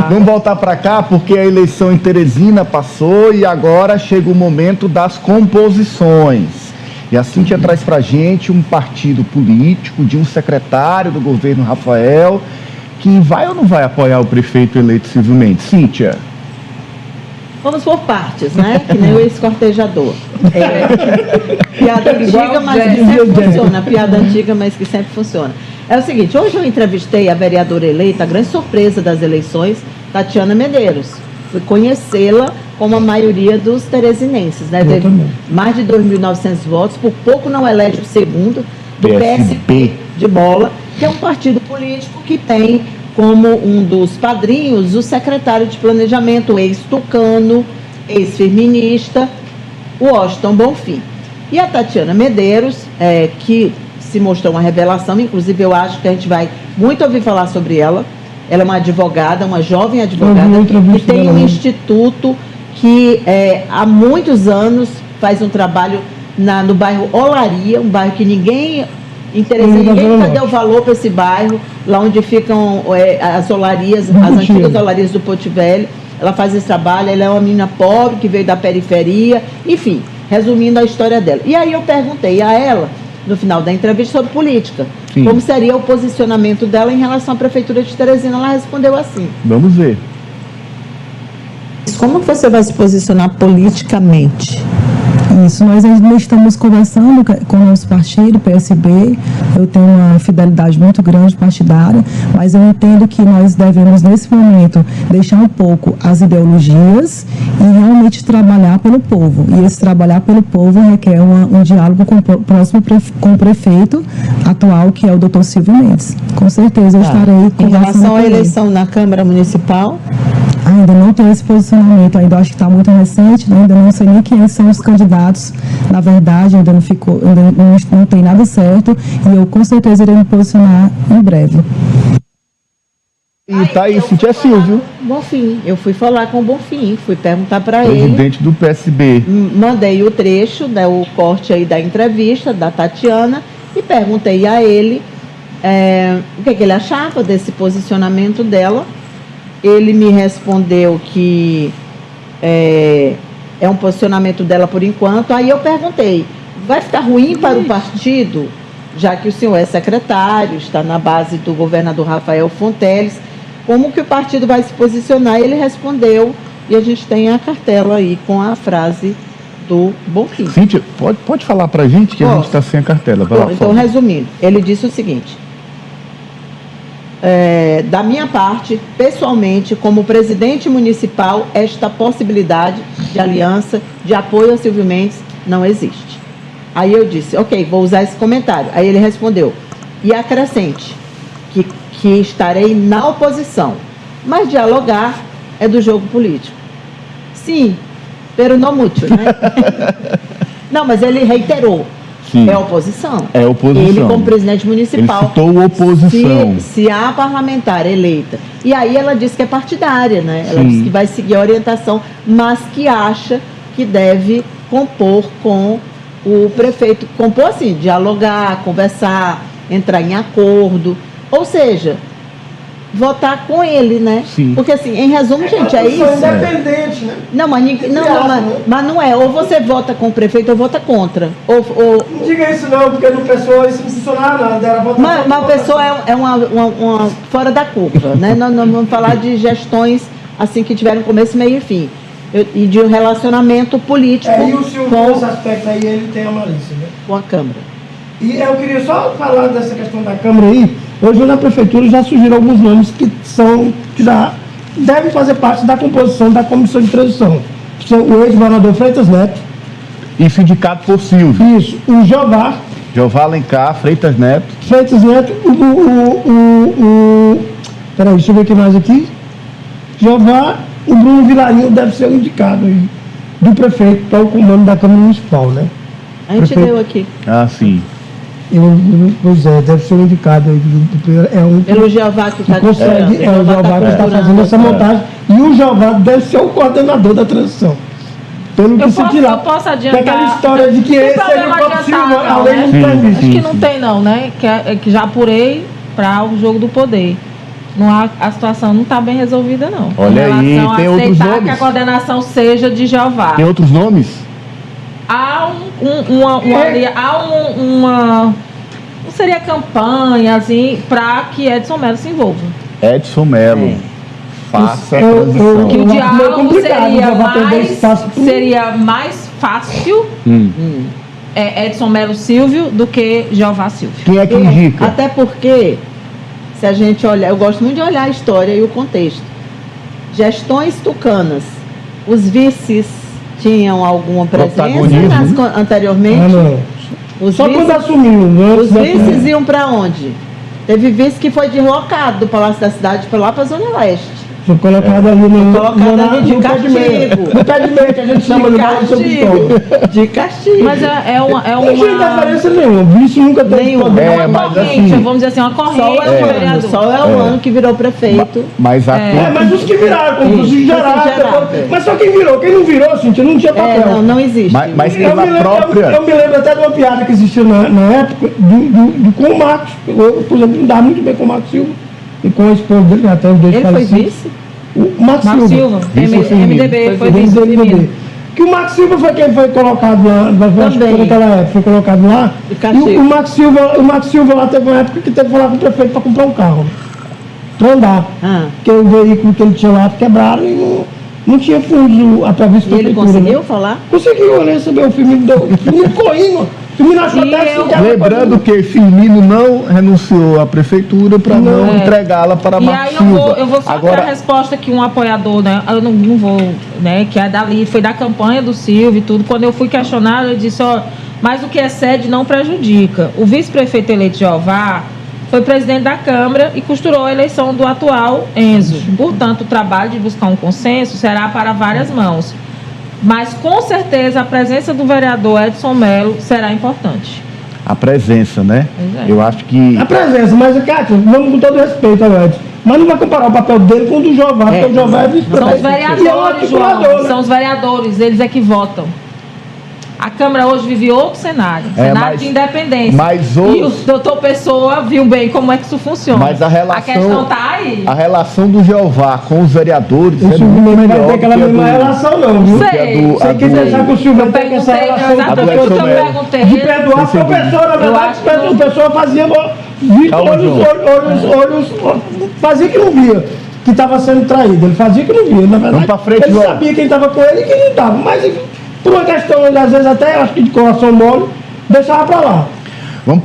Vamos voltar para cá, porque a eleição em Teresina passou e agora chega o momento das composições. E a Cíntia traz para a gente um partido político de um secretário do governo Rafael, que vai ou não vai apoiar o prefeito eleito Silvio Mendes? Cíntia? Vamos por partes, né? Que nem o ex-cortejador. Piada antiga, mas que sempre funciona. Piada antiga, mas que sempre funciona. É o seguinte, hoje eu entrevistei a vereadora eleita, a grande surpresa das eleições, Tatiana Medeiros. Fui conhecê-la como a maioria dos teresinenses, né? Teve mais de 2.900 votos, por pouco não elege o segundo do PSB de Bola, que é um partido político que tem como um dos padrinhos o secretário de Planejamento, ex-tucano, ex-feminista, Washington Bonfim. E a Tatiana Medeiros, que se mostrou uma revelação, inclusive eu acho que a gente vai muito ouvir falar sobre ela. Ela é uma advogada, uma jovem advogada, que tem um instituto que há muitos anos faz um trabalho no bairro Olaria, um bairro que ninguém nunca deu valor para esse bairro, lá onde ficam as olarias, as antigas olarias do Porto Velho. Ela faz esse trabalho, ela é uma menina pobre que veio da periferia, enfim, resumindo a história dela. E aí eu perguntei a ela, no final da entrevista, sobre política. Sim. Como seria o posicionamento dela em relação à Prefeitura de Teresina. Ela respondeu assim. Vamos ver. Como você vai se posicionar politicamente? Isso, nós ainda estamos conversando com o nosso partido, PSB. Eu tenho uma fidelidade muito grande partidária, mas eu entendo que nós devemos, nesse momento, deixar um pouco as ideologias e realmente trabalhar pelo povo. E esse trabalhar pelo povo requer um diálogo com o prefeito atual, que é o Dr. Silvio Mendes. Com certeza eu estarei conversando. Em relação à eleição na Câmara Municipal? Ainda não tenho esse posicionamento, ainda acho que está muito recente, né? Ainda não sei nem quem são os candidatos, na verdade, ainda não tem nada certo, e eu com certeza irei me posicionar em breve. E tá aí, Cíntia, é Silvio. Bonfim, eu fui falar com o Bonfim, fui perguntar para ele. Presidente do PSB. Mandei o trecho, né, o corte aí da entrevista da Tatiana, e perguntei a ele o que ele achava desse posicionamento dela. Ele me respondeu que é um posicionamento dela por enquanto. Aí eu perguntei, vai ficar ruim para o partido, já que o senhor é secretário, está na base do governador Rafael Fonteles, como que o partido vai se posicionar? Ele respondeu, e a gente tem a cartela aí com a frase do Bonfim. Cíntia, pode falar para a gente que a gente está sem a cartela. Vai lá, então, resumindo, ele disse o seguinte... da minha parte, pessoalmente, como presidente municipal, esta possibilidade de aliança, de apoio ao Silvio Mendes, não existe. Aí eu disse, ok, vou usar esse comentário. Aí ele respondeu, e acrescente, que estarei na oposição, mas dialogar é do jogo político. Sim, pero não muito, né? Não, mas ele reiterou. Sim. É oposição. É oposição. Ele, como presidente municipal, ele citou oposição. Se há parlamentar eleita. E aí ela disse que é partidária, né? Ela disse que vai seguir a orientação, mas que acha que deve compor com o prefeito. Compor assim, dialogar, conversar, entrar em acordo. Ou seja, votar com ele, né? Sim. Porque assim, em resumo, gente, é isso. Independente, né? Não, mas não é. Ou você vota com o prefeito ou vota contra. Não diga isso não, porque no pessoal isso não funciona nada. Era votação. Mas a pessoa é uma fora da curva, né? Nós vamos falar de gestões assim que tiveram começo, meio e fim. E de um relacionamento político e o senhor, com esse aspecto aí, ele tem a malícia, né? Com a Câmara. E eu queria só falar dessa questão da Câmara aí. Hoje na Prefeitura já surgiram alguns nomes que já devem fazer parte da composição da Comissão de Transição. São o ex-governador Freitas Neto. Isso indicado por Silvio. Isso, o Jeová Alencar, Freitas Neto. Peraí, deixa eu ver o que mais aqui. Jeová, o Bruno Vilarinho deve ser o indicado aí do prefeito para o comando da Câmara Municipal, né? A gente deu aqui. Ah, sim. Pois é, deve ser um indicado aí. Pelo Jeová que está consegue. É o Jeová que está fazendo essa montagem. E o Jeová deve ser o coordenador da transição. Pelo que se tirar. Eu posso adiantar. Aquela história de que esse seria o próprio Silvio, a lei não permite. Acho que não tem não, né? Que já apurei para o jogo do poder. a situação não está bem resolvida, não. Olha em aí, relação tem a outros aceitar nomes? que a coordenação seja de Jeová. Tem outros nomes? Há não seria campanha, assim, para que Edson Mello se envolva. Edson Mello. Faça a Eu- transição. Que o acho meio diálogo complicado, seria já vai perder espaço pro- mais fácil Hum. Edson Mello Silvio do que Jeová Silvio. Quem é que indica? Até porque, se a gente olhar, eu gosto muito de olhar a história e o contexto. Gestões tucanas, os vices tinham alguma presença Protagonismo, anteriormente? Ah, não. Os Só vices, quando assumiu, né? os vices iam para onde? Teve vice que foi deslocado do Palácio da Cidade para lá para a Zona Leste. Foi colocado ali no, Colocado ali de no pé de meia. castigo. No pé de meia, que a gente chama de Baixo São Cristóvão. De castigo. Mas é Não tinha uma interferência nenhuma. O vice nunca teve Nenhuma. poder. É, uma mas corrente, assim- vamos dizer assim, uma corrente Só é de o ano, vereador. só é o ano que virou prefeito. Mas a Mas os que viraram, como os Sim, geraram. geraram. Mas só quem virou. Quem não virou, Cintia, não tinha papel. Não existe. Mas tem Eu me, a lembro, própria. eu me lembro até de uma piada que existia na época com o Marcos. Eu, por exemplo, me dava muito bem com o Marcos Silva e com a esposa dele, até os dois Ele foi falecidos. vice? O Marcos Marcos Silva, MDB, foi vice do primeiro. Que o Marcos Silva foi quem foi colocado lá, acho que foi naquela época, foi colocado lá. De E castigo. o Marcos Silva lá teve uma época que teve que falar com o prefeito para comprar um carro, para andar. Porque o veículo que ele tinha lá quebraram e não tinha fundos a previsto E ele conseguiu falar? Conseguiu, ele recebeu o filme, deu filme correndo. O filme achou E até eu- assim, que era Lembrando que Firmino não renunciou à prefeitura para não entregá-la para E Marcos aí Silva. eu vou só dar a Agora, resposta que um apoiador, né? Eu não vou, né? Que é dali, foi da campanha do Silvio e tudo. Quando eu fui questionado, eu disse, ó, mas o que excede não prejudica. O vice-prefeito eleito Jeová foi presidente da Câmara e costurou a eleição do atual Enzo. Portanto, o trabalho de buscar um consenso será para várias mãos. Mas, com certeza, a presença do vereador Edson Mello será importante. a presença, né? Pois é. Eu acho que a presença, mas, Cátia, vamos com todo respeito ao Edson. Mas não vai comparar o papel dele com o do Jeová, porque o Jeová é vice-prefeito. São os E é um vereadores, João. articulador, né? São os vereadores, eles é que votam. A Câmara hoje vive outro cenário, É, cenário mas- de independência. mas E hoje- o doutor Pessoa viu bem como é que isso funciona. Mas a relação- A questão está aí. a relação do Jeová com os vereadores O é Silvio muito não vai melhor ter aquela do que a mesma do- relação, não, viu? Sei. que a do- Você a quer do- pensar que o Silvio Eu vai ter essa perguntei, relação exatamente o que eu Mello. perguntei. de perdoar a professora, na Eu verdade, acho que o pessoal fazia Calma, olhos, fazia que não via que estava sendo traído. Ele fazia que não via. Na verdade, Vamos pra frente, ele João. sabia quem estava com ele e quem não estava. Mas por uma questão, às vezes até acho que de coração mole, deixava para lá. Vamos para